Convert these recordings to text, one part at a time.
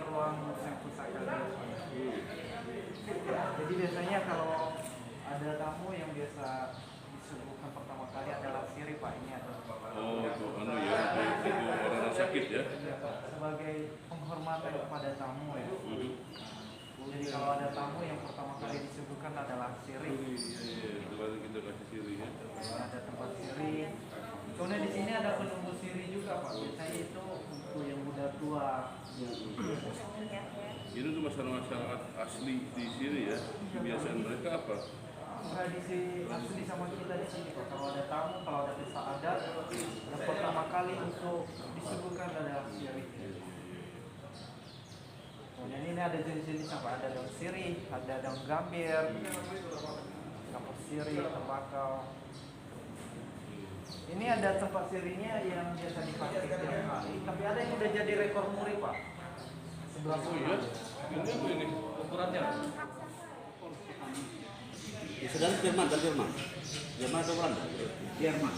ruang dosen pusaka. Jadi biasanya kalau ada tamu yang biasa disuguhkan pertama kali adalah siri Pak, ini ada. Oh, itu orang sakit ya? Sebagai penghormatan kepada tamu ya. Jadi kalau ada tamu yang pertama kali disuguhkan adalah siri. Iya, baru kita kasih siri ya. Ada tempat siri. Kemudian di sini ada penunggu siri juga Pak. Biasanya itu untuk yang udah tua. Ini tuh masyarakat asli di sini ya. Kebiasaan mereka apa? Tradisi asli sama kita di sini Pak. Kalau ada tamu, kalau ada pesta adat, yang pertama kali untuk disuguhkan adalah siri. Kemudian ini ada jenis-jenis apa? Ada daun sirih, ada daun gambir, kapur sirih, tembakau. Ini ada tempat sirinya yang biasa dipakai tiap hari, tapi ada yang udah jadi rekor muri Pak. Sebelah sini. Ini apa ini? Ukurannya. Saudara Jerman atau Belanda? Jerman.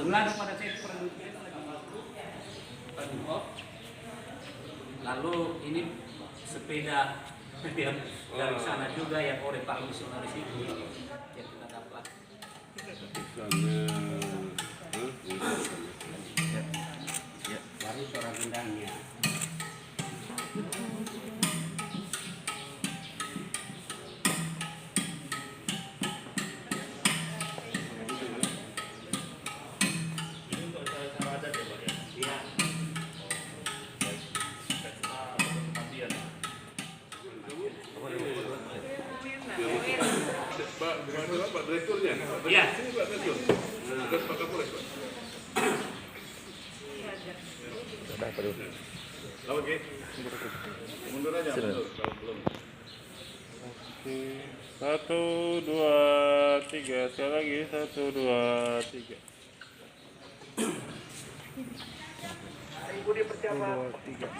Belanda pada saat produksi itu lagi lalu ini sepeda yang dari sana juga yang oleh para misionaris itu yang kita dapat. Baru suara gendangnya. Pak Direkturnya? Iya. Sini Pak Direktur. Tugas Pak Kapolres Pak. Oke. Mundur aja. Mundur kalau belum. Oke. 1, 2, 3. Sekali lagi 1, 2, 3. Ibu dipersiapkan. 1, 2, 3.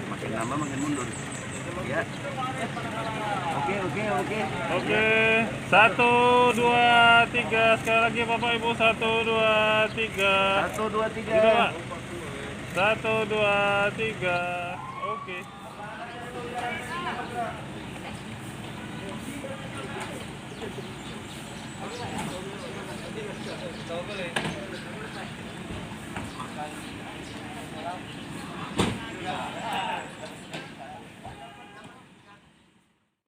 Makin lama makin mundur. Ya. Oke. Oke. 1, 2, 3. Sekali lagi Bapak Ibu 1, 2, 3. 1, 2, 3. Gitu Pak. 1, 2, 3. Oke. Tahu boleh.